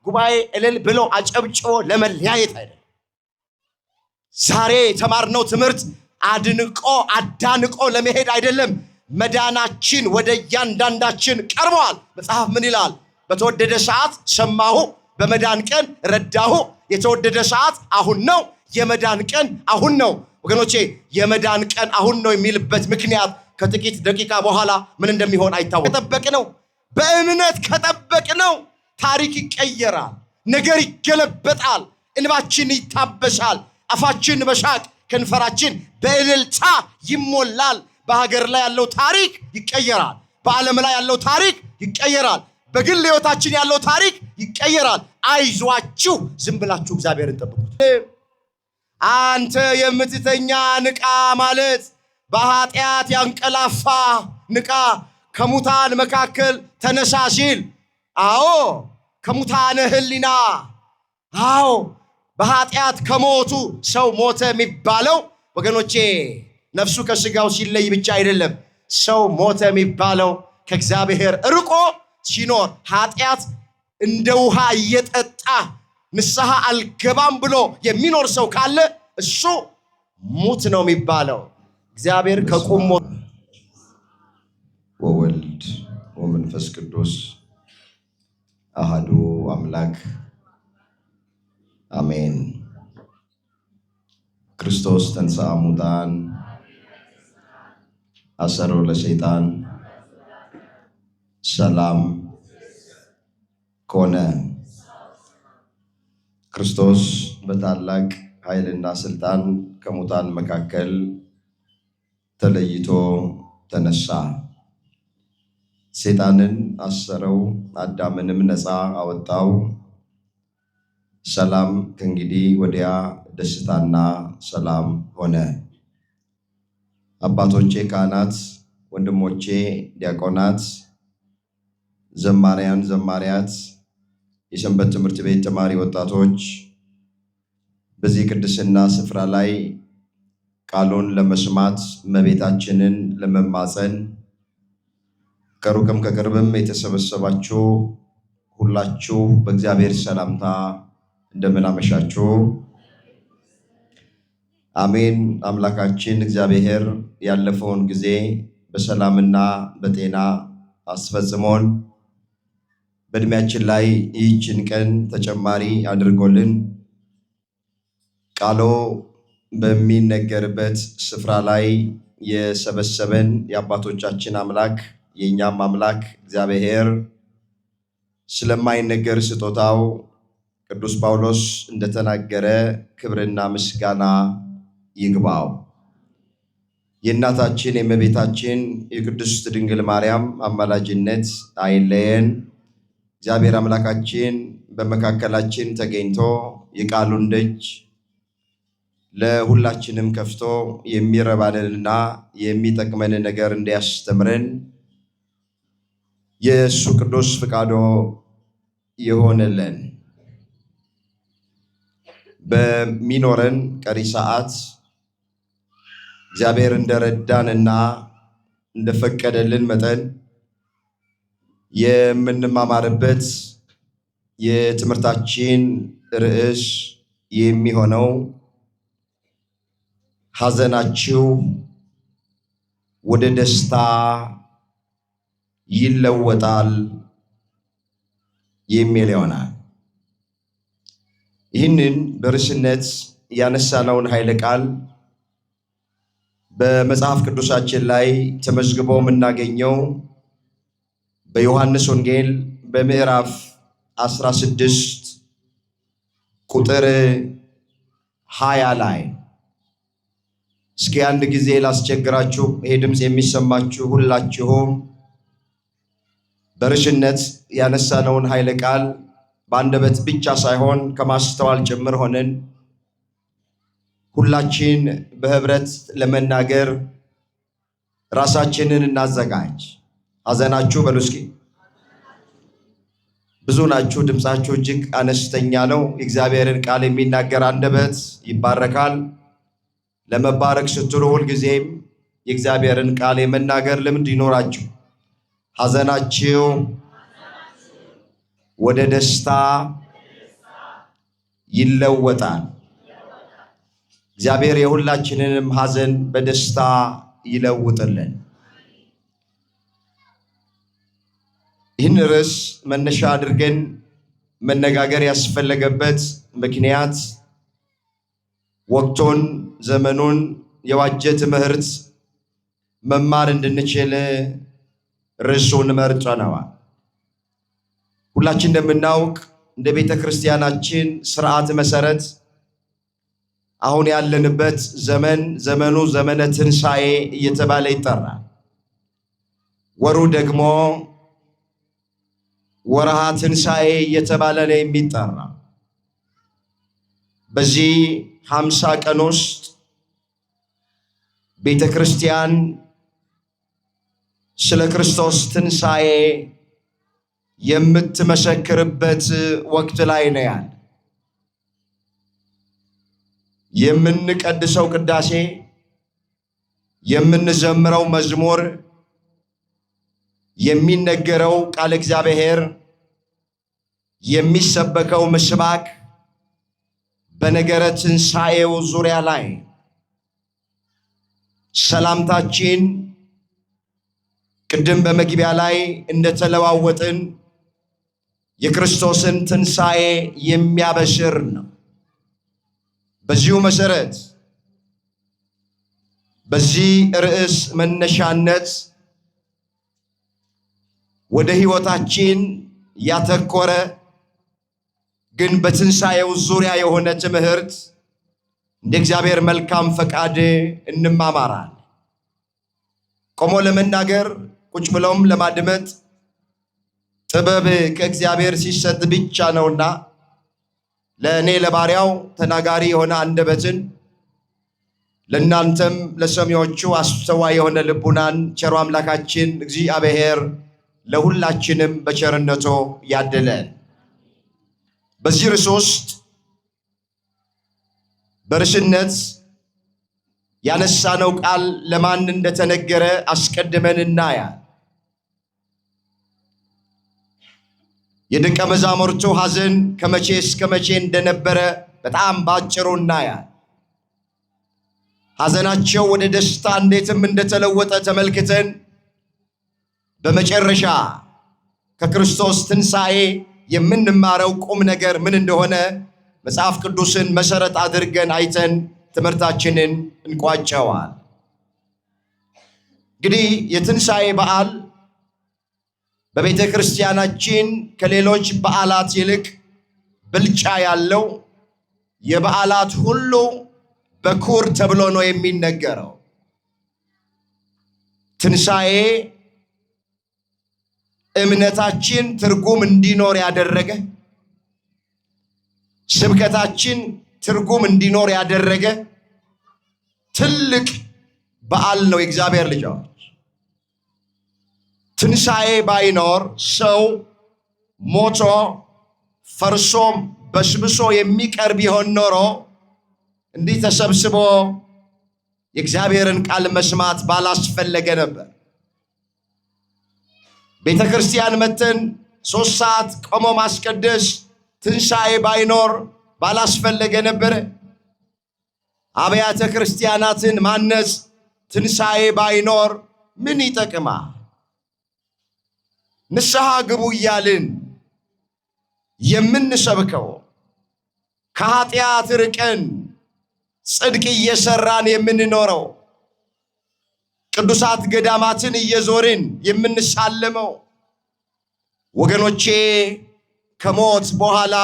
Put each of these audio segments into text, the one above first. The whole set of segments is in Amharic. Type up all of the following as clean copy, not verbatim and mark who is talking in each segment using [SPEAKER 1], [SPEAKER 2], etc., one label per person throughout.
[SPEAKER 1] ጉባኤ እልል ብሎ አጨብጭቦ ለመለያየት አይደለም። ዛሬ የተማርነው ትምህርት አዳንቆ ለመሄድ አይደለም። መዳናችን ወደ እያንዳንዳችን ቀርቧል። መጽሐፍ ምን ይላል? በተወደደ ሰዓት ሰማሁ፣ በመዳን ቀን ረዳሁ። የተወደደ ሰዓት አሁን ነው፣ የመዳን ቀን አሁን ነው። ወገኖቼ የመዳን ቀን አሁን ነው የሚልበት ምክንያት ከጥቂት ደቂቃ በኋላ ምን እንደሚሆን አይታወቅም። ከጠበቅነው በእምነት ከጠበቅነው ታሪክ ይቀየራል፣ ነገር ይገለበጣል፣ እንባችን ይታበሳል፣ አፋችን በሳቅ ከንፈራችን በእልልታ ይሞላል። በሀገር ላይ ያለው ታሪክ ይቀየራል፣ በዓለም ላይ ያለው ታሪክ ይቀየራል፣ በግል ሕይወታችን ያለው ታሪክ ይቀየራል። አይዟችሁ፣ ዝም ብላችሁ እግዚአብሔርን ጠብቁት። አንተ የምትተኛ ንቃ ማለት በኃጢአት ያንቀላፋ ንቃ፣ ከሙታን መካከል ተነሳ ሲል፣ አዎ ከሙታነ ሕሊና፣ አዎ በኃጢአት ከሞቱ ሰው ሞተ የሚባለው ወገኖቼ ነፍሱ ከስጋው ሲለይ ብቻ አይደለም። ሰው ሞተ የሚባለው ከእግዚአብሔር ርቆ ሲኖር ኃጢአት እንደ ውሃ እየጠጣ ንስሐ አልገባም ብሎ የሚኖር ሰው ካለ እሱ ሙት ነው የሚባለው። እግዚአብሔር ከቁሞ
[SPEAKER 2] ወወልድ ወመንፈስ ቅዱስ አሃዱ አምላክ አሜን። ክርስቶስ ተንሥአ እሙታን አሰሮ ለሰይጣን ሰላም ኮነ። ክርስቶስ በታላቅ ኃይልና ስልጣን ከሙታን መካከል ተለይቶ ተነሳ። ሰይጣንን አሰረው፣ አዳምንም ነፃ አወጣው። ሰላም ከእንግዲህ ወዲያ ደስታና ሰላም ሆነ። አባቶቼ ካህናት፣ ወንድሞቼ ዲያቆናት፣ ዘማሪያን፣ ዘማሪያት፣ የሰንበት ትምህርት ቤት ተማሪ ወጣቶች በዚህ ቅድስና ስፍራ ላይ ቃሉን ለመስማት እመቤታችንን ለመማፀን ከሩቅም ከቅርብም የተሰበሰባችሁ ሁላችሁ በእግዚአብሔር ሰላምታ እንደምን አመሻችሁ። አሜን። አምላካችን እግዚአብሔር ያለፈውን ጊዜ በሰላምና በጤና አስፈጽሞን በእድሜያችን ላይ ይህችን ቀን ተጨማሪ አድርጎልን ቃሉ በሚነገርበት ስፍራ ላይ የሰበሰበን የአባቶቻችን አምላክ የእኛም አምላክ እግዚአብሔር ስለማይነገር ስጦታው ቅዱስ ጳውሎስ እንደተናገረ ክብርና ምስጋና ይግባው። የእናታችን የእመቤታችን የቅድስት ድንግል ማርያም አማላጅነት አይለየን። እግዚአብሔር አምላካችን በመካከላችን ተገኝቶ የቃሉን ደጅ ለሁላችንም ከፍቶ የሚረባንንና የሚጠቅመንን ነገር እንዲያስተምረን የእሱ ቅዱስ ፍቃዶ ይሆንልን። በሚኖረን ቀሪ ሰዓት እግዚአብሔር እንደረዳንና እንደፈቀደልን መጠን የምንማማርበት የትምህርታችን ርዕስ የሚሆነው ሐዘናችሁ ወደ ደስታ ይለወጣል የሚል ይሆናል። ይህንን በርዕስነት ያነሳነውን ኃይለ ቃል በመጽሐፍ ቅዱሳችን ላይ ተመዝግቦ የምናገኘው በዮሐንስ ወንጌል በምዕራፍ 16 ቁጥር 20 ላይ። እስኪ አንድ ጊዜ ላስቸግራችሁ፣ ይሄ ድምፅ የሚሰማችሁ ሁላችሁም በርዕስነት ያነሳነውን ኃይለ ቃል በአንደበት ብቻ ሳይሆን ከማስተዋል ጭምር ሆነን ሁላችን በህብረት ለመናገር ራሳችንን እናዘጋጅ። ሐዘናችሁ በሉ እስኪ። ብዙ ናችሁ፣ ድምፃችሁ እጅግ አነስተኛ ነው። የእግዚአብሔርን ቃል የሚናገር አንደበት ይባረካል። ለመባረክ ስትሉ ሁልጊዜም የእግዚአብሔርን ቃል የመናገር ልምድ ይኖራችሁ። ሐዘናችሁ ወደ ደስታ ይለወጣል። እግዚአብሔር የሁላችንንም ሐዘን በደስታ ይለውጥልን። ይህን ርዕስ መነሻ አድርገን መነጋገር ያስፈለገበት ምክንያት ወቅቱን ዘመኑን የዋጀ ትምህርት መማር እንድንችል ርዕሱን መርጠነዋል። ሁላችን እንደምናውቅ እንደ ቤተ ክርስቲያናችን ስርዓት መሰረት አሁን ያለንበት ዘመኑ ዘመነ ትንሣኤ እየተባለ ይጠራል። ወሩ ደግሞ ወርሃ ትንሣኤ እየተባለ ነው የሚጠራ። በዚህ 50 ቀን ውስጥ ቤተ ክርስቲያን ስለ ክርስቶስ ትንሣኤ የምትመሰክርበት ወቅት ላይ ነው ያለ። የምንቀድሰው ቅዳሴ፣ የምንዘምረው መዝሙር፣ የሚነገረው ቃል እግዚአብሔር፣ የሚሰበከው ምስባክ በነገረ ትንሣኤው ዙሪያ ላይ ሰላምታችን ቅድም በመግቢያ ላይ እንደተለዋወጥን የክርስቶስን ትንሣኤ የሚያበስር ነው። በዚሁ መሰረት በዚህ ርዕስ መነሻነት ወደ ሕይወታችን ያተኮረ ግን በትንሣኤው ዙሪያ የሆነ ትምህርት እንደ እግዚአብሔር መልካም ፈቃድ እንማማራል። ቆሞ ለመናገር ቁጭ ብለውም ለማድመጥ ጥበብ ከእግዚአብሔር ሲሰጥ ብቻ ነውና ለእኔ ለባሪያው ተናጋሪ የሆነ አንደበትን ለእናንተም ለሰሚዎቹ አስተዋይ የሆነ ልቡናን ቸሩ አምላካችን እግዚአብሔር ለሁላችንም በቸርነቱ ያድለን። በዚህ ርዕስ ውስጥ በርዕስነት ያነሳነው ቃል ለማን እንደተነገረ አስቀድመን እናያል። የደቀ መዛሙርቱ ሐዘን ከመቼ እስከ መቼ እንደነበረ በጣም ባጭሩ እናያል። ሐዘናቸው ወደ ደስታ እንዴትም እንደተለወጠ ተመልክተን በመጨረሻ ከክርስቶስ ትንሣኤ የምንማረው ቁም ነገር ምን እንደሆነ መጽሐፍ ቅዱስን መሰረት አድርገን አይተን ትምህርታችንን እንቋጨዋል። እንግዲህ የትንሣኤ በዓል በቤተ ክርስቲያናችን ከሌሎች በዓላት ይልቅ ብልጫ ያለው የበዓላት ሁሉ በኩር ተብሎ ነው የሚነገረው። ትንሣኤ እምነታችን ትርጉም እንዲኖር ያደረገ፣ ስብከታችን ትርጉም እንዲኖር ያደረገ ትልቅ በዓል ነው። የእግዚአብሔር ልጆች ትንሣኤ ባይኖር ሰው ሞቶ ፈርሶም በስብሶ የሚቀር ቢሆን ኖሮ እንዲህ ተሰብስቦ የእግዚአብሔርን ቃል መስማት ባላስፈለገ ነበር። ቤተ ክርስቲያን መተን 3 ሰዓት ቆሞ ማስቀደስ ትንሣኤ ባይኖር ባላስፈለገ ነበር። አብያተ ክርስቲያናትን ማነጽ ትንሣኤ ባይኖር ምን ይጠቅማል? ንስሐ ግቡ እያልን የምንሰብከው ከኃጢአት ርቀን ጽድቅ እየሰራን የምንኖረው ቅዱሳት ገዳማትን እየዞርን የምንሳለመው ወገኖቼ ከሞት በኋላ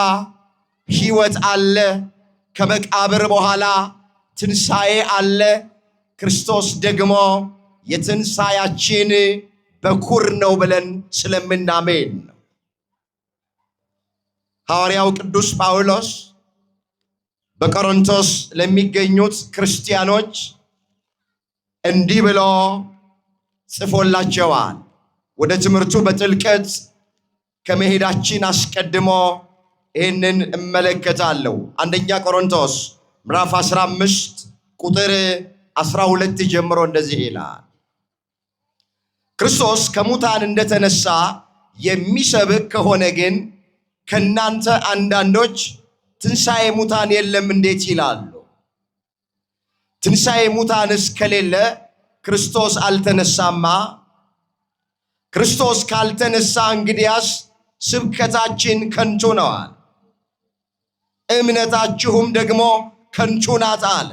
[SPEAKER 2] ሕይወት አለ፣ ከመቃብር በኋላ ትንሣኤ አለ። ክርስቶስ ደግሞ የትንሣኤያችን በኩር ነው ብለን ስለምናምን ነው። ሐዋርያው ቅዱስ ጳውሎስ በቆሮንቶስ ለሚገኙት ክርስቲያኖች እንዲህ ብሎ ጽፎላቸዋል። ወደ ትምህርቱ በጥልቀት ከመሄዳችን አስቀድሞ ይህንን እመለከታለሁ። አንደኛ ቆሮንቶስ ምዕራፍ 15 ቁጥር 12 ጀምሮ እንደዚህ ይላል። ክርስቶስ ከሙታን እንደተነሳ የሚሰብክ ከሆነ ግን ከእናንተ አንዳንዶች
[SPEAKER 1] ትንሣኤ ሙታን የለም እንዴት ይላሉ? ትንሣኤ ሙታንስ ከሌለ ክርስቶስ አልተነሳማ። ክርስቶስ ካልተነሳ እንግዲያስ ስብከታችን ከንቱ ነዋል፣ እምነታችሁም ደግሞ ከንቱ ናት አለ።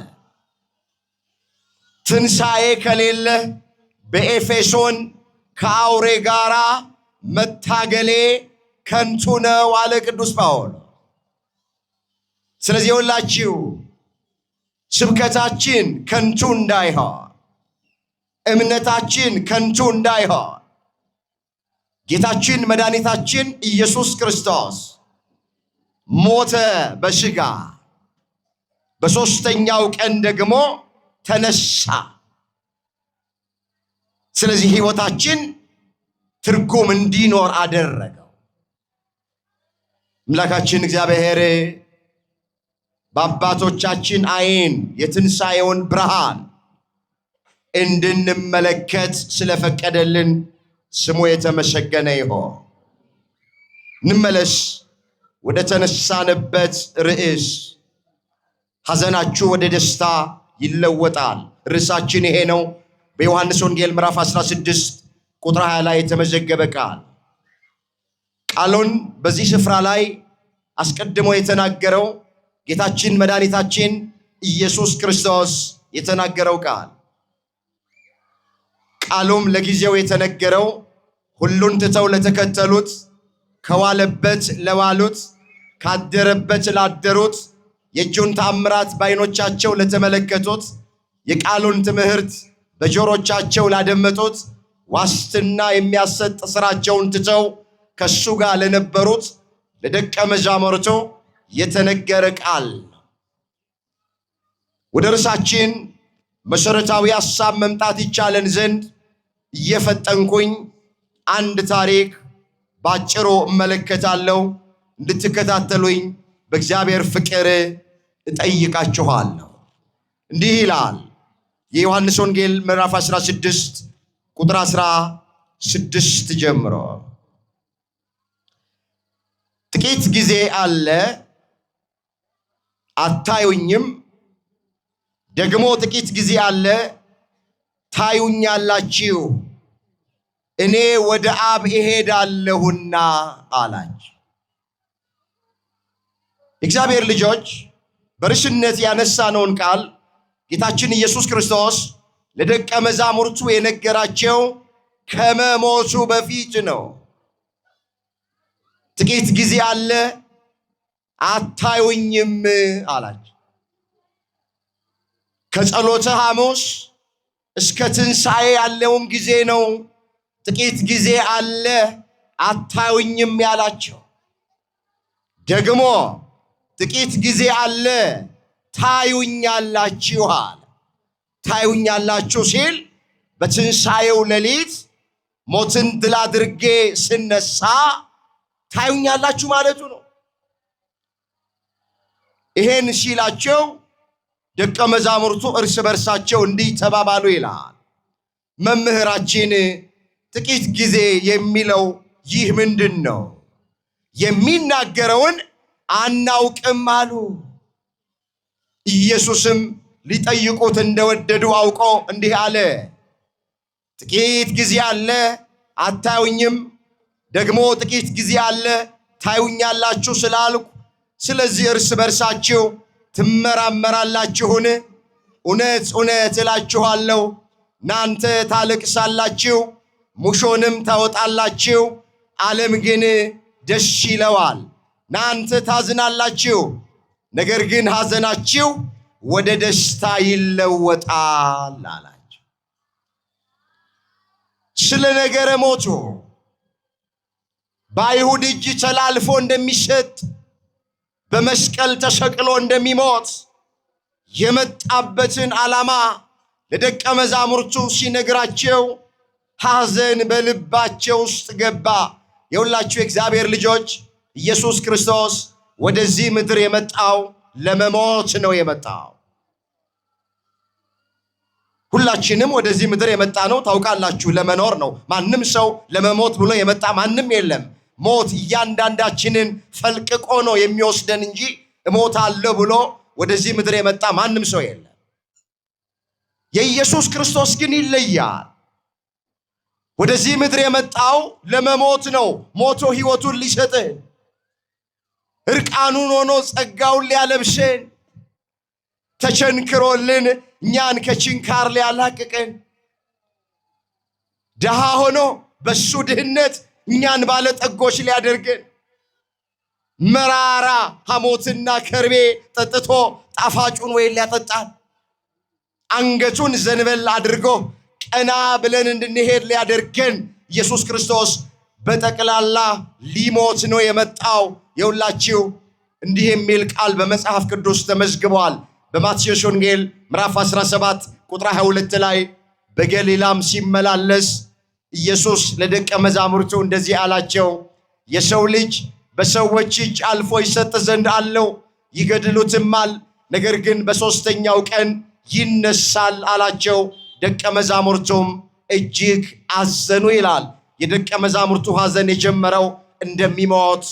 [SPEAKER 1] ትንሣኤ ከሌለ በኤፌሶን ከአውሬ ጋራ መታገሌ ከንቱ ነው አለ ቅዱስ ጳውሎስ። ስለዚህ ሁላችሁ ስብከታችን ከንቱ እንዳይሆን፣ እምነታችን ከንቱ እንዳይሆን ጌታችን መድኃኒታችን ኢየሱስ ክርስቶስ ሞተ በሥጋ በሦስተኛው ቀን ደግሞ ተነሳ። ስለዚህ ሕይወታችን ትርጉም እንዲኖር አደረገው። አምላካችን እግዚአብሔር በአባቶቻችን ዓይን የትንሣኤውን ብርሃን እንድንመለከት ስለፈቀደልን ስሙ የተመሰገነ ይሁን። እንመለስ ወደ ተነሳንበት ርዕስ። ሐዘናችሁ ወደ ደስታ ይለወጣል። ርዕሳችን ይሄ ነው። በዮሐንስ ወንጌል ምዕራፍ 16 ቁጥር 20 ላይ የተመዘገበ ቃል። ቃሉን በዚህ ስፍራ ላይ አስቀድሞ የተናገረው ጌታችን መድኃኒታችን ኢየሱስ ክርስቶስ የተናገረው ቃል። ቃሉም ለጊዜው የተነገረው ሁሉን ትተው ለተከተሉት፣ ከዋለበት ለዋሉት፣ ካደረበት ላደሩት፣ የእጁን ተአምራት በዓይኖቻቸው ለተመለከቱት፣ የቃሉን ትምህርት በጆሮቻቸው ላደመጡት፣ ዋስትና የሚያሰጥ ሥራቸውን ትተው ከእሱ ጋር ለነበሩት ለደቀ መዛሙርቱ የተነገረ ቃል ነው። ወደ ርዕሳችን መሠረታዊ ሐሳብ መምጣት ይቻለን ዘንድ እየፈጠንኩኝ አንድ ታሪክ ባጭሩ እመለከታለሁ። እንድትከታተሉኝ በእግዚአብሔር ፍቅር እጠይቃችኋለሁ። እንዲህ ይላል የዮሐንስ ወንጌል ምዕራፍ 16 ቁጥር 16 ጀምሮ። ጥቂት ጊዜ አለ አታዩኝም፣ ደግሞ ጥቂት ጊዜ አለ ታዩኛላችሁ፣ እኔ ወደ አብ እሄዳለሁና አላቸው። የእግዚአብሔር ልጆች በርዕስነት ያነሳነውን ቃል ጌታችን ኢየሱስ ክርስቶስ ለደቀ መዛሙርቱ የነገራቸው ከመሞቱ በፊት ነው። ጥቂት ጊዜ አለ አታዩኝም አላቸው። ከጸሎተ ሐሙስ እስከ ትንሣኤ ያለውን ጊዜ ነው ጥቂት ጊዜ አለ አታዩኝም ያላቸው። ደግሞ ጥቂት ጊዜ አለ ታዩኛላችሁ አለ። ታዩኛላችሁ ሲል በትንሣኤው ሌሊት ሞትን ድል አድርጌ ስነሳ ታዩኛላችሁ ማለቱ ነው። ይሄን ሲላቸው ደቀ መዛሙርቱ እርስ በርሳቸው እንዲህ ተባባሉ ይላል። መምህራችን ጥቂት ጊዜ የሚለው ይህ ምንድን ነው? የሚናገረውን አናውቅም አሉ። ኢየሱስም ሊጠይቁት እንደወደዱ አውቆ እንዲህ አለ፣ ጥቂት ጊዜ አለ አታዩኝም፣ ደግሞ ጥቂት ጊዜ አለ ታዩኛላችሁ ስላልኩ ስለዚህ እርስ በርሳችሁ ትመራመራላችሁን? እውነት እውነት እላችኋለሁ እናንተ ታለቅሳላችሁ፣ ሙሾንም ታወጣላችሁ፣ ዓለም ግን ደስ ይለዋል። እናንተ ታዝናላችሁ፣ ነገር ግን ሐዘናችሁ ወደ ደስታ ይለወጣል አላቸው። ስለ ነገረ ሞቱ በአይሁድ እጅ ተላልፎ እንደሚሰጥ በመስቀል ተሰቅሎ እንደሚሞት የመጣበትን ዓላማ ለደቀ መዛሙርቱ ሲነግራቸው ሐዘን በልባቸው ውስጥ ገባ። የሁላችሁ የእግዚአብሔር ልጆች ኢየሱስ ክርስቶስ ወደዚህ ምድር የመጣው ለመሞት ነው የመጣው። ሁላችንም ወደዚህ ምድር የመጣ ነው ታውቃላችሁ፣ ለመኖር ነው። ማንም ሰው ለመሞት ብሎ የመጣ ማንም የለም። ሞት እያንዳንዳችንን ፈልቅቆ ነው የሚወስደን እንጂ እሞታለሁ ብሎ ወደዚህ ምድር የመጣ ማንም ሰው የለም። የኢየሱስ ክርስቶስ ግን ይለያል። ወደዚህ ምድር የመጣው ለመሞት ነው። ሞቶ ሕይወቱን ሊሰጥን፣ እርቃኑን ሆኖ ጸጋውን ሊያለብሰን፣ ተቸንክሮልን እኛን ከችንካር ሊያላቅቀን፣ ድሃ ሆኖ በሱ ድህነት እኛን ባለጠጎች ሊያደርገን፣ መራራ ሐሞትና ከርቤ ጠጥቶ ጣፋጩን ወይን ሊያጠጣን፣ አንገቱን ዘንበል አድርጎ ቀና ብለን እንድንሄድ ሊያደርገን ኢየሱስ ክርስቶስ በጠቅላላ ሊሞት ነው የመጣው። የሁላችሁ እንዲህ የሚል ቃል በመጽሐፍ ቅዱስ ተመዝግቧል። በማቴዎስ ወንጌል ምዕራፍ 17 ቁጥር 22 ላይ በገሊላም ሲመላለስ ኢየሱስ ለደቀ መዛሙርቱ እንደዚህ አላቸው፣ የሰው ልጅ በሰዎች እጅ አልፎ ይሰጥ ዘንድ አለው፣ ይገድሉትማል፣ ነገር ግን በሦስተኛው ቀን ይነሳል አላቸው። ደቀ መዛሙርቱም እጅግ አዘኑ ይላል። የደቀ መዛሙርቱ ሐዘን የጀመረው እንደሚሞት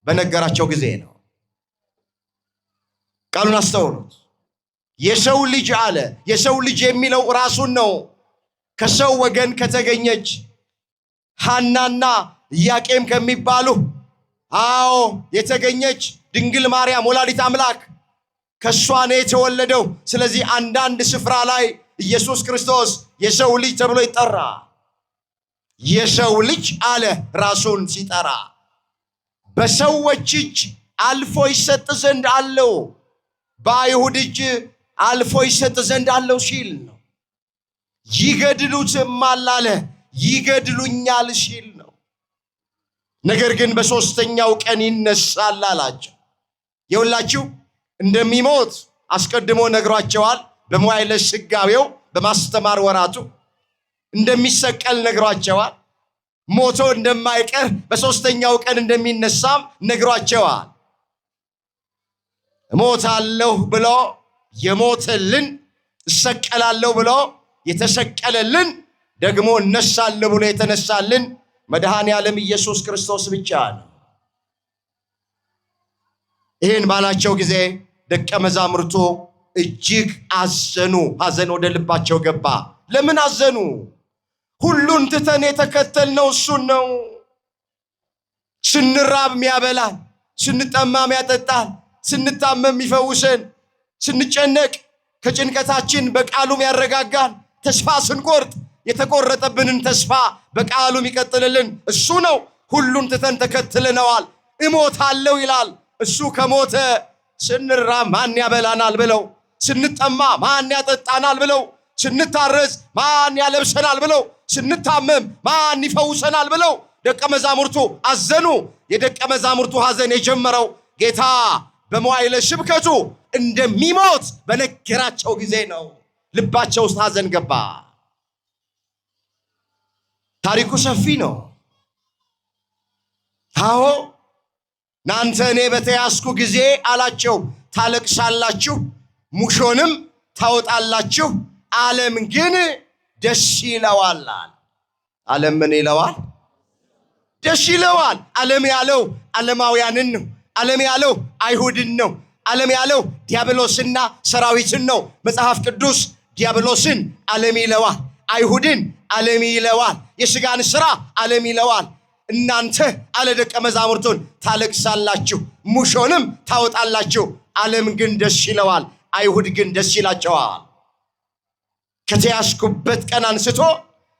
[SPEAKER 1] በነገራቸው ጊዜ ነው። ቃሉን አስተውሉት። የሰው ልጅ አለ። የሰው ልጅ የሚለው ራሱን ነው። ከሰው ወገን ከተገኘች ሐናና ኢያቄም ከሚባሉ የተገኘች ድንግል ማርያም ወላዲት አምላክ ከሷ ነው የተወለደው። ስለዚህ አንዳንድ ስፍራ ላይ ኢየሱስ ክርስቶስ የሰው ልጅ ተብሎ ይጠራ። የሰው ልጅ አለ ራሱን ሲጠራ። በሰዎች እጅ አልፎ ይሰጥ ዘንድ አለው፣ በአይሁድ እጅ አልፎ ይሰጥ ዘንድ አለው ሲል ነው። ይገድሉትማል አለ፣ ይገድሉኛል ሲል ነው። ነገር ግን በሦስተኛው ቀን ይነሳል አላቸው። የሁላችሁ እንደሚሞት አስቀድሞ ነግሯቸዋል። በመዋዕለ ሥጋዌው በማስተማር ወራቱ እንደሚሰቀል ነግሯቸዋል። ሞቶ እንደማይቀር በሦስተኛው ቀን እንደሚነሳም ነግሯቸዋል። እሞታለሁ ብሎ የሞተልን፣ እሰቀላለሁ ብሎ የተሰቀለልን፣ ደግሞ እነሳለሁ ብሎ የተነሳልን መድኃኔ ዓለም ኢየሱስ ክርስቶስ ብቻ ነው። ይህን ባላቸው ጊዜ ደቀ መዛሙርቱ እጅግ አዘኑ። ሐዘን ወደ ልባቸው ገባ። ለምን አዘኑ? ሁሉን ትተን የተከተልነው እሱን ነው። ስንራብ የሚያበላን፣ ስንጠማ የሚያጠጣን፣ ስንታመም የሚፈውሰን፣ ስንጨነቅ ከጭንቀታችን በቃሉ የሚያረጋጋን፣ ተስፋ ስንቆርጥ የተቆረጠብንን ተስፋ በቃሉ የሚቀጥልልን እሱ ነው። ሁሉን ትተን ተከትለነዋል። እሞታለሁ ይላል። እሱ ከሞተ ስንራብ ማን ያበላናል ብለው፣ ስንጠማ ማን ያጠጣናል ብለው፣ ስንታረዝ ማን ያለብሰናል ብለው፣ ስንታመም ማን ይፈውሰናል ብለው ደቀ መዛሙርቱ አዘኑ። የደቀ መዛሙርቱ ሐዘን የጀመረው ጌታ በመዋዕለ ስብከቱ እንደሚሞት በነገራቸው ጊዜ ነው። ልባቸው ውስጥ ሐዘን ገባ። ታሪኩ ሰፊ ነው። አዎ እናንተ እኔ በተያዝኩ ጊዜ አላቸው ታለቅሳላችሁ፣ ሙሾንም ታወጣላችሁ፣ ዓለም ግን ደስ ይለዋል። ዓለም ምን ይለዋል? ደስ ይለዋል። ዓለም ያለው ዓለማውያንን ነው። ዓለም ያለው አይሁድን ነው። ዓለም ያለው ዲያብሎስና ሰራዊትን ነው። መጽሐፍ ቅዱስ ዲያብሎስን ዓለም ይለዋል፣ አይሁድን ዓለም ይለዋል፣ የሥጋን ሥራ ዓለም ይለዋል። እናንተ አለ ደቀ መዛሙርቱን ታለቅሳላችሁ፣ ሙሾንም ታወጣላችሁ፣ ዓለም ግን ደስ ይለዋል፣ አይሁድ ግን ደስ ይላቸዋል። ከተያዝኩበት ቀን አንስቶ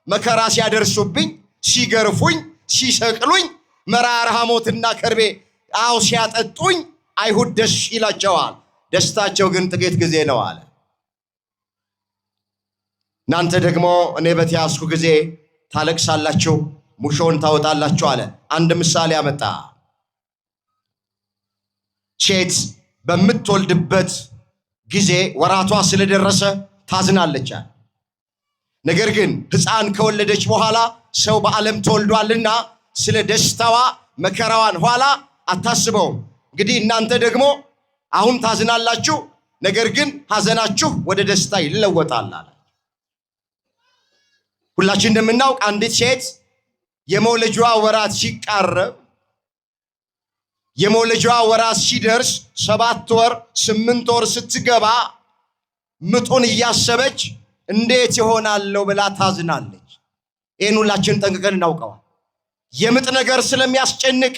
[SPEAKER 1] መከራ ሲያደርሱብኝ፣ ሲገርፉኝ፣ ሲሰቅሉኝ፣ መራራ ሐሞትና ከርቤ ሲያጠጡኝ አይሁድ ደስ ይላቸዋል። ደስታቸው ግን ጥቂት ጊዜ ነው አለ። እናንተ ደግሞ እኔ በተያዝኩ ጊዜ ታለቅሳላችሁ፣ ሙሾን ታወጣላችሁ አለ። አንድ ምሳሌ አመጣ። ሴት በምትወልድበት ጊዜ ወራቷ ስለደረሰ ታዝናለች። ነገር ግን ሕፃን ከወለደች በኋላ ሰው በዓለም ተወልዷልና ስለ ደስታዋ መከራዋን ኋላ አታስበውም። እንግዲህ እናንተ ደግሞ አሁን ታዝናላችሁ፣ ነገር ግን ሐዘናችሁ ወደ ደስታ ይለወጣል አለ። ሁላችን እንደምናውቅ አንዲት ሴት የመውለጃዋ ወራት ሲቃረብ የመውለጃዋ ወራት ሲደርስ 7 ወር 8 ወር ስትገባ ምጡን እያሰበች እንዴት ይሆናለው ብላ ታዝናለች። ይህን ሁላችን ጠንቅቀን እናውቀዋል። የምጥ ነገር ስለሚያስጨንቅ፣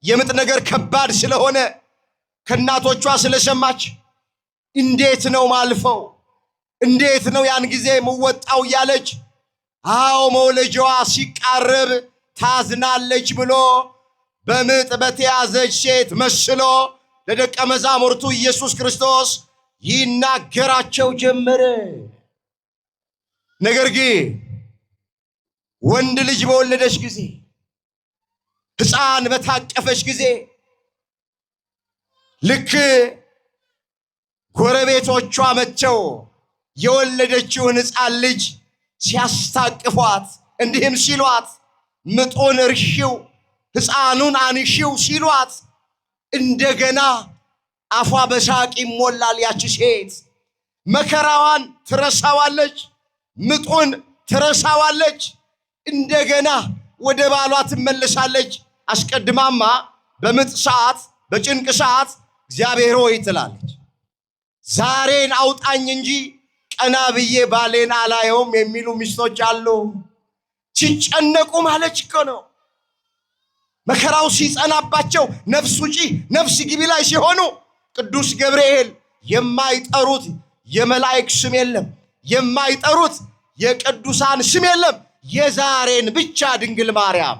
[SPEAKER 1] የምጥ ነገር ከባድ ስለሆነ ከእናቶቿ ስለሰማች እንዴት ነው ማልፈው፣ እንዴት ነው ያን ጊዜ የምወጣው እያለች አዎ መውለጃዋ ሲቃረብ ታዝናለች ብሎ በምጥ በተያዘች ሴት መስሎ ለደቀ መዛሙርቱ ኢየሱስ ክርስቶስ ይናገራቸው ጀመረ። ነገር ግን ወንድ ልጅ በወለደች ጊዜ፣ ሕፃን በታቀፈች ጊዜ ልክ ጎረቤቶቿ መጥተው የወለደችውን ሕፃን ልጅ ሲያስታቅፏት እንዲህም ሲሏት ምጡን እርሺው ሕፃኑን አንሺው ሲሏት እንደገና አፏ በሳቅ ይሞላል። ያቺ ሴት መከራዋን ትረሳዋለች፣ ምጡን ትረሳዋለች። እንደገና ወደ ባሏ ትመለሳለች። አስቀድማማ በምጥ ሰዓት በጭንቅ ሰዓት እግዚአብሔር ሆይ ትላለች፣ ዛሬን አውጣኝ እንጂ ቀና ብዬ ባሌን አላየውም የሚሉ ሚስቶች አሉ። ሲጨነቁ ማለች እኮ ነው። መከራው ሲጸናባቸው ነፍስ ውጪ ነፍስ ግቢ ላይ ሲሆኑ ቅዱስ ገብርኤል የማይጠሩት የመላእክት ስም የለም፣ የማይጠሩት የቅዱሳን ስም የለም። የዛሬን ብቻ ድንግል ማርያም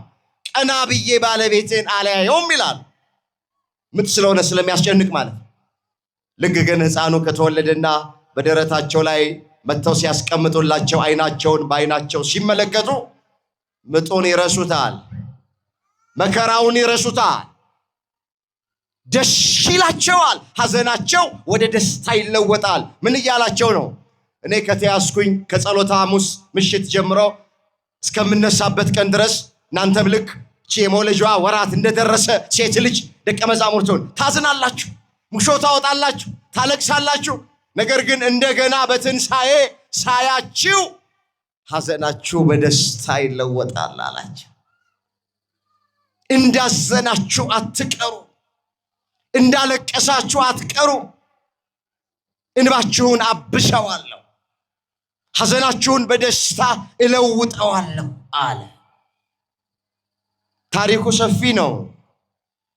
[SPEAKER 1] ቀና ብዬ ባለቤቴን አላየውም ይላል። ምጥ ስለሆነ ስለሚያስጨንቅ ማለት ነው። ልክ ግን ሕፃኑ ከተወለደና በደረታቸው ላይ መጥተው ሲያስቀምጡላቸው አይናቸውን በአይናቸው ሲመለከቱ ምጡን ይረሱታል፣ መከራውን ይረሱታል፣ ደስ ይላቸዋል። ሐዘናቸው ወደ ደስታ ይለወጣል። ምን እያላቸው ነው? እኔ ከተያዝኩኝ ከጸሎተ ሐሙስ ምሽት ጀምሮ እስከምነሳበት ቀን ድረስ እናንተም ልክ የመውለጃዋ ወራት እንደደረሰ ሴት ልጅ ደቀ መዛሙርቱን ታዝናላችሁ፣ ሙሾ ታወጣላችሁ፣ ታለቅሳላችሁ። ነገር ግን እንደገና በትንሣኤ ሳያችሁ ሐዘናችሁ በደስታ ይለወጣል አላቸው። እንዳዘናችሁ አትቀሩ፣ እንዳለቀሳችሁ አትቀሩ። እንባችሁን አብሰዋለሁ፣ ሐዘናችሁን በደስታ እለውጠዋለሁ አለ። ታሪኩ ሰፊ ነው።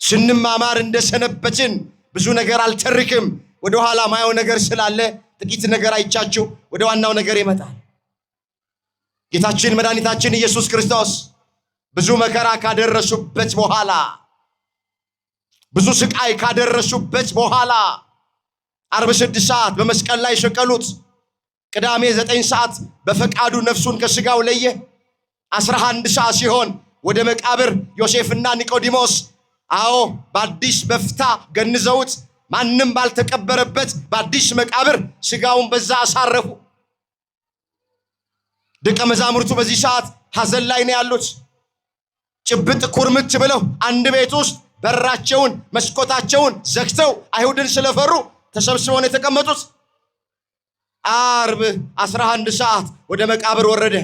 [SPEAKER 1] ስንማማር እንደሰነበትን ብዙ ነገር አልተርክም። ወደ ኋላ ማየው ነገር ስላለ ጥቂት ነገር አይቻችሁ ወደ ዋናው ነገር ይመጣል። ጌታችን መድኃኒታችን ኢየሱስ ክርስቶስ ብዙ መከራ ካደረሱበት በኋላ፣ ብዙ ስቃይ ካደረሱበት በኋላ ዓርብ 6 ሰዓት በመስቀል ላይ ሰቀሉት። ቅዳሜ 9 ሰዓት በፈቃዱ ነፍሱን ከስጋው ለየ። 11 ሰዓት ሲሆን ወደ መቃብር ዮሴፍና ኒቆዲሞስ በአዲስ በፍታ ገንዘውት ማንም ባልተቀበረበት በአዲስ መቃብር ስጋውን በዛ አሳረፉ። ደቀ መዛሙርቱ በዚህ ሰዓት ሐዘን ላይ ነው ያሉት። ጭብጥ ኩርምት ብለው አንድ ቤት ውስጥ በራቸውን መስኮታቸውን ዘግተው አይሁድን ስለፈሩ ተሰብስበው ነው የተቀመጡት። ዓርብ 11 ሰዓት ወደ መቃብር ወረደ።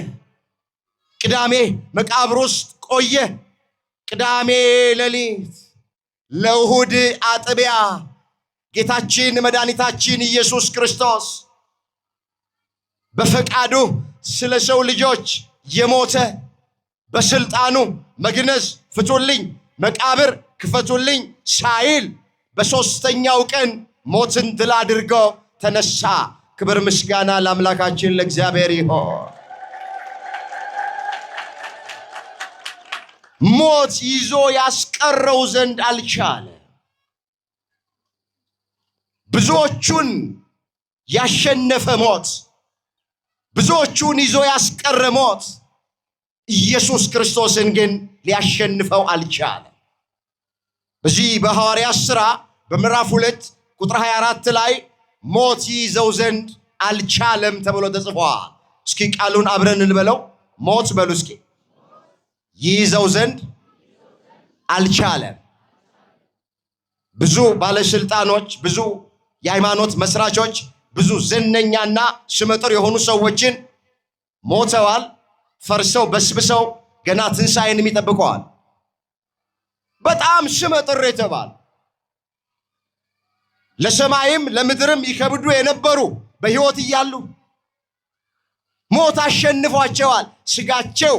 [SPEAKER 1] ቅዳሜ መቃብር ውስጥ ቆየ። ቅዳሜ ሌሊት ለእሑድ አጥቢያ ጌታችን መድኃኒታችን ኢየሱስ ክርስቶስ በፈቃዱ ስለ ሰው ልጆች የሞተ በስልጣኑ መግነዝ ፍቱልኝ፣ መቃብር ክፈቱልኝ ሳይል በሦስተኛው ቀን ሞትን ድል አድርጎ ተነሳ። ክብር ምስጋና ለአምላካችን ለእግዚአብሔር ይሁን። ሞት ይዞ ያስቀረው ዘንድ አልቻለ። ብዙዎቹን ያሸነፈ ሞት፣ ብዙዎቹን ይዞ ያስቀረ ሞት ኢየሱስ ክርስቶስን ግን ሊያሸንፈው አልቻለ። በዚህ በሐዋርያት ሥራ በምዕራፍ 2 ቁጥር 24 ላይ ሞት ይዘው ዘንድ አልቻለም ተብሎ ተጽፏል። እስኪ ቃሉን አብረን እንበለው። ሞት በሉ እስኪ ይዘው ዘንድ አልቻለም። ብዙ ባለስልጣኖች፣ ብዙ የሃይማኖት መስራቾች፣ ብዙ ዝነኛና ስመጥር የሆኑ ሰዎችን ሞተዋል፣ ፈርሰው በስብሰው ገና ትንሣኤንም ይጠብቀዋል። በጣም ስመጥር የተባሉ ለሰማይም ለምድርም ይከብዱ የነበሩ በሕይወት እያሉ ሞት አሸንፏቸዋል። ስጋቸው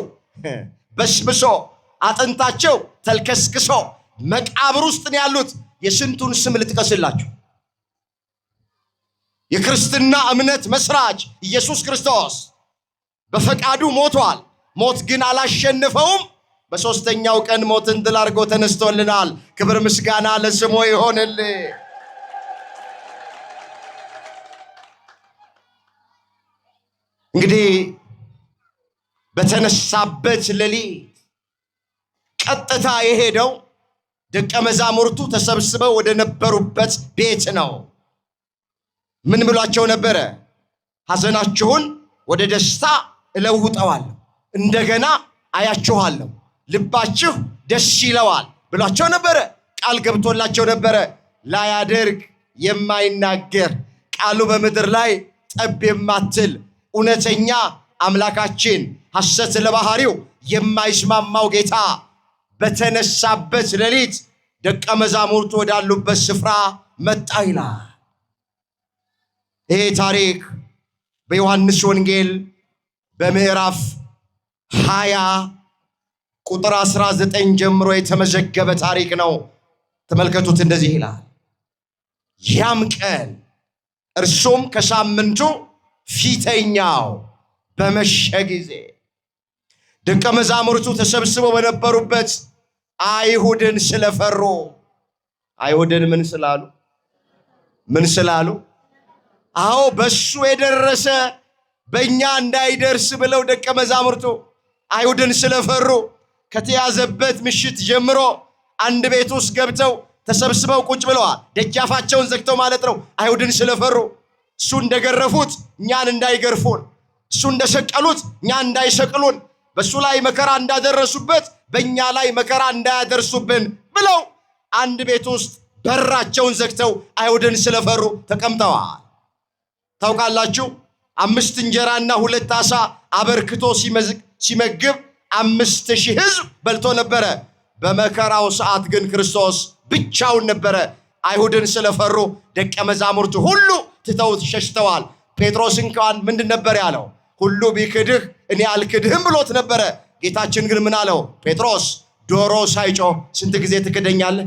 [SPEAKER 1] በስብሶ አጥንታቸው ተልከስክሶ መቃብር ውስጥ ነው ያሉት። የስንቱን ስም ልጥቀስላችሁ? የክርስትና እምነት መስራች ኢየሱስ ክርስቶስ በፈቃዱ ሞቷል። ሞት ግን አላሸነፈውም። በሦስተኛው ቀን ሞትን ድል አድርጎ ተነስቶልናል። ክብር ምስጋና ለስሙ ይሆንልህ። እንግዲህ በተነሳበት ሌሊት ቀጥታ የሄደው ደቀ መዛሙርቱ ተሰብስበው ወደ ነበሩበት ቤት ነው። ምን ብሏቸው ነበረ? ሐዘናችሁን ወደ ደስታ እለውጠዋለሁ፣ እንደገና አያችኋለሁ፣ ልባችሁ ደስ ይለዋል ብሏቸው ነበረ። ቃል ገብቶላቸው ነበረ። ላያደርግ የማይናገር ቃሉ በምድር ላይ ጠብ የማትል እውነተኛ አምላካችን ሐሰት ለባህሪው የማይስማማው ጌታ በተነሳበት ሌሊት ደቀ መዛሙርቱ ወዳሉበት ስፍራ መጣ ይላል። ይሄ ታሪክ በዮሐንስ ወንጌል በምዕራፍ 20 ቁጥር 19 ጀምሮ የተመዘገበ ታሪክ ነው። ተመልከቱት። እንደዚህ ይላል። ያም ቀን እርሱም ከሳምንቱ ፊተኛው በመሸ ጊዜ ደቀ መዛሙርቱ ተሰብስበው በነበሩበት አይሁድን ስለፈሩ፣ አይሁድን ምን ስላሉ? አዎ በሱ የደረሰ በእኛ እንዳይደርስ ብለው ደቀ መዛሙርቱ አይሁድን ስለፈሩ ከተያዘበት ምሽት ጀምሮ አንድ ቤት ውስጥ ገብተው ተሰብስበው ቁጭ ብለዋል። ደጃፋቸውን ዘግተው ማለት ነው። አይሁድን ስለፈሩ እሱ እንደገረፉት እኛን እንዳይገርፉን፣ እሱ እንደሰቀሉት እኛን እንዳይሰቅሉን፣ በእሱ ላይ መከራ እንዳደረሱበት በእኛ ላይ መከራ እንዳያደርሱብን ብለው አንድ ቤት ውስጥ በራቸውን ዘግተው አይሁድን ስለፈሩ ተቀምጠዋል። ታውቃላችሁ 5 እንጀራና 2 ዓሣ አበርክቶ ሲመግብ 5,000 ሕዝብ በልቶ ነበረ። በመከራው ሰዓት ግን ክርስቶስ ብቻውን ነበረ። አይሁድን ስለፈሩ ደቀ መዛሙርቱ ሁሉ ትተውት ሸሽተዋል። ጴጥሮስ እንኳን ምንድን ነበር ያለው? ሁሉ ቢክድህ እኔ አልክድህም ብሎት ነበረ። ጌታችን ግን ምን አለው? ጴጥሮስ ዶሮ ሳይጮህ ስንት ጊዜ ትክደኛለህ?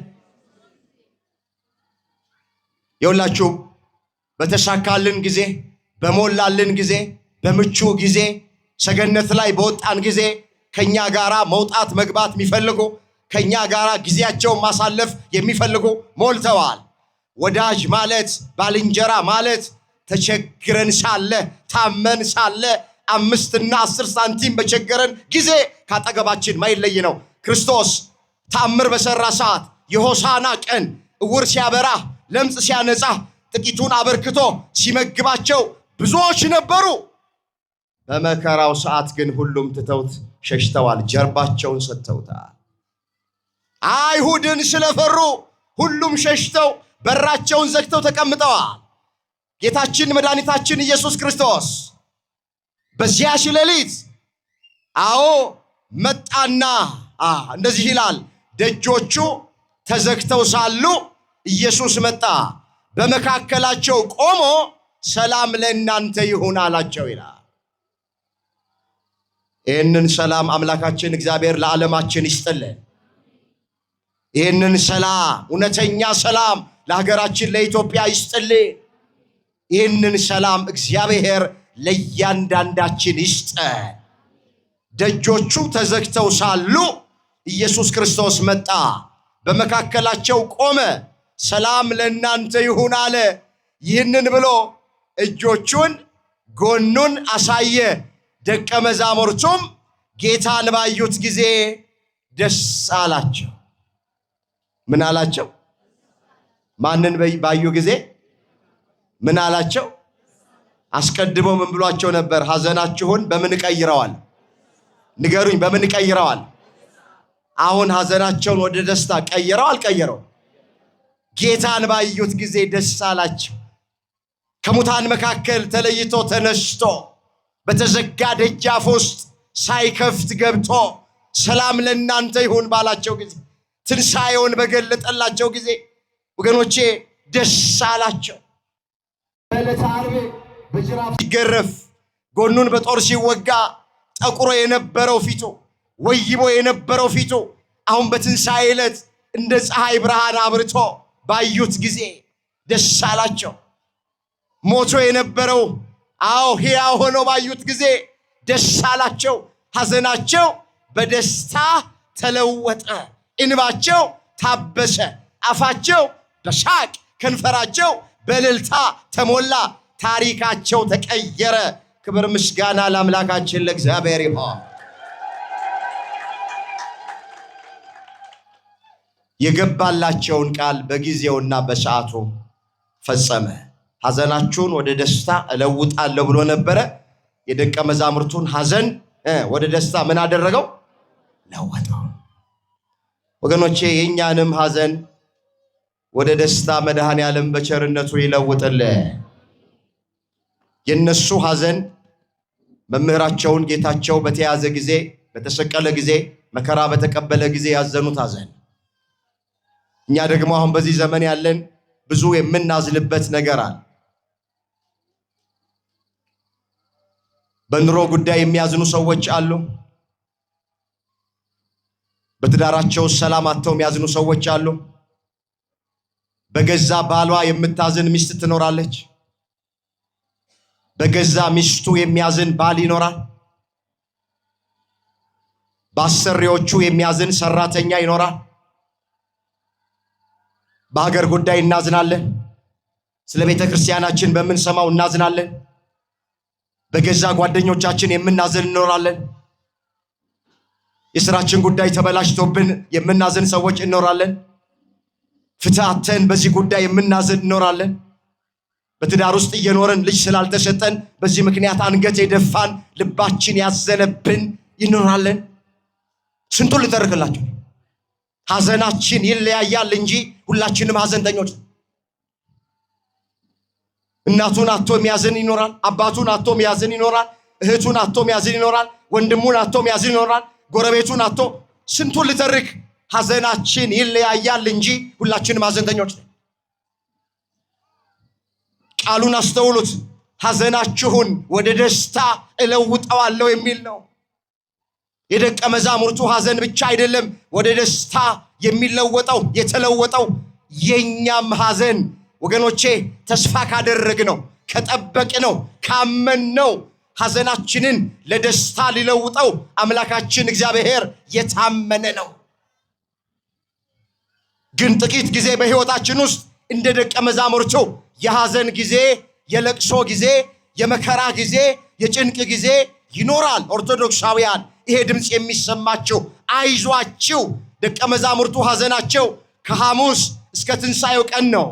[SPEAKER 1] የሁላችሁ በተሳካልን ጊዜ፣ በሞላልን ጊዜ፣ በምቹ ጊዜ፣ ሰገነት ላይ በወጣን ጊዜ ከኛ ጋራ መውጣት መግባት የሚፈልጉ ከኛ ጋራ ጊዜያቸውን ማሳለፍ የሚፈልጉ ሞልተዋል። ወዳጅ ማለት ባልንጀራ ማለት ተቸግረን ሳለ ታመን ሳለ 5 እና 10 ሳንቲም በቸገረን ጊዜ ካጠገባችን ማይለይ ነው። ክርስቶስ ታምር በሰራ ሰዓት የሆሳና ቀን እውር ሲያበራ ለምጽ ሲያነጻ ጥቂቱን አበርክቶ ሲመግባቸው ብዙዎች ነበሩ። በመከራው ሰዓት ግን ሁሉም ትተውት ሸሽተዋል፣ ጀርባቸውን ሰጥተውታል። አይሁድን ስለፈሩ ሁሉም ሸሽተው በራቸውን ዘግተው ተቀምጠዋል። ጌታችን መድኃኒታችን ኢየሱስ ክርስቶስ በዚያች ሌሊት መጣና እንደዚህ ይላል፣ ደጆቹ ተዘግተው ሳሉ ኢየሱስ መጣ፣ በመካከላቸው ቆሞ ሰላም ለእናንተ ይሁን አላቸው ይላል። ይህንን ሰላም አምላካችን እግዚአብሔር ለዓለማችን ይስጥልን። ይህንን ሰላም፣ እውነተኛ ሰላም ለሀገራችን ለኢትዮጵያ ይስጥልን። ይህንን ሰላም እግዚአብሔር ለእያንዳንዳችን ይስጠን። ደጆቹ ተዘግተው ሳሉ ኢየሱስ ክርስቶስ መጣ፣ በመካከላቸው ቆመ፣ ሰላም ለእናንተ ይሁን አለ። ይህንን ብሎ እጆቹን ጎኑን አሳየ። ደቀ መዛሙርቱም ጌታን ባዩት ጊዜ ደስ አላቸው። ምን አላቸው? ማንን ባዩ ጊዜ ምን አላቸው? አስቀድሞ ምን ብሏቸው ነበር? ሐዘናችሁን በምን ቀይረዋል? ንገሩኝ፣ በምን ቀይረዋል? አሁን ሐዘናቸውን ወደ ደስታ ቀይረው አልቀየረው? ጌታን ባዩት ጊዜ ደስ አላቸው። ከሙታን መካከል ተለይቶ ተነስቶ በተዘጋ ደጃፍ ውስጥ ሳይከፍት ገብቶ ሰላም ለእናንተ ይሁን ባላቸው ጊዜ ትንሣኤውን በገለጠላቸው ጊዜ ወገኖቼ ደስ አላቸው። በዕለተ ዓርብ በጅራፍ ሲገረፍ ጎኑን በጦር ሲወጋ ጠቁሮ የነበረው ፊቱ ወይቦ የነበረው ፊቱ አሁን በትንሣኤ ዕለት እንደ ፀሐይ ብርሃን አብርቶ ባዩት ጊዜ ደስ አላቸው። ሞቶ የነበረው ሕያው ሆኖ ባዩት ጊዜ ደስ አላቸው። ሐዘናቸው በደስታ ተለወጠ፣ እንባቸው ታበሰ፣ አፋቸው በሳቅ ከንፈራቸው በእልልታ ተሞላ፣ ታሪካቸው ተቀየረ። ክብር ምስጋና ለአምላካችን ለእግዚአብሔር ይሁን። የገባላቸውን ቃል በጊዜውና በሰዓቱ ፈጸመ። ሐዘናችሁን ወደ ደስታ እለውጣለሁ ብሎ ነበረ። የደቀ መዛሙርቱን ሐዘን ወደ ደስታ ምን አደረገው? ለወጠው። ወገኖቼ የእኛንም ሐዘን ወደ ደስታ መድኃኔዓለም በቸርነቱ ይለውጥልን። የነሱ ሐዘን መምህራቸውን ጌታቸው በተያዘ ጊዜ፣ በተሰቀለ ጊዜ፣ መከራ በተቀበለ ጊዜ ያዘኑት ሐዘን፣ እኛ ደግሞ አሁን በዚህ ዘመን ያለን ብዙ የምናዝንበት ነገር አለ። በኑሮ ጉዳይ የሚያዝኑ ሰዎች አሉ። በትዳራቸው ሰላም አጥተው የሚያዝኑ ሰዎች አሉ። በገዛ ባሏ የምታዝን ሚስት ትኖራለች። በገዛ ሚስቱ የሚያዝን ባል ይኖራል። በአሰሪዎቹ የሚያዝን ሰራተኛ ይኖራል። በሀገር ጉዳይ እናዝናለን። ስለ ቤተ ክርስቲያናችን በምንሰማው እናዝናለን። በገዛ ጓደኞቻችን የምናዝን እንኖራለን። የሥራችን ጉዳይ ተበላሽቶብን የምናዝን ሰዎች እንኖራለን። ፍትህ አጥተን በዚህ ጉዳይ የምናዝን እንኖራለን። በትዳር ውስጥ እየኖርን ልጅ ስላልተሰጠን በዚህ ምክንያት አንገት የደፋን ልባችን ያዘነብን ይኖራለን። ስንቱን ልተርክላችሁ። ሐዘናችን ይለያያል እንጂ ሁላችንም ሐዘንተኞች። እናቱን አጥቶ የሚያዝን ይኖራል። አባቱን አጥቶ የሚያዝን ይኖራል። እህቱን አጥቶ የሚያዝን ይኖራል። ወንድሙን አጥቶ የሚያዝን ይኖራል። ጎረቤቱን አጥቶ ስንቱን ልተርክ። ሐዘናችን ይለያያል እንጂ ሁላችንም ሐዘንተኞች ነን። ቃሉን አስተውሉት። ሐዘናችሁን ወደ ደስታ እለውጠዋለሁ የሚል ነው። የደቀ መዛሙርቱ ሐዘን ብቻ አይደለም ወደ ደስታ የሚለወጠው የተለወጠው፣ የኛም ሐዘን ወገኖቼ ተስፋ ካደረግነው፣ ከጠበቅነው፣ ካመንነው ሐዘናችንን ለደስታ ሊለውጠው አምላካችን እግዚአብሔር የታመነ ነው። ግን ጥቂት ጊዜ በሕይወታችን ውስጥ እንደ ደቀ መዛሙርቱ የሐዘን ጊዜ፣ የለቅሶ ጊዜ፣ የመከራ ጊዜ፣ የጭንቅ ጊዜ ይኖራል። ኦርቶዶክሳውያን ይሄ ድምፅ የሚሰማችሁ አይዟችሁ። ደቀ መዛሙርቱ ሐዘናቸው ከሐሙስ እስከ ትንሣኤው ቀን ነው።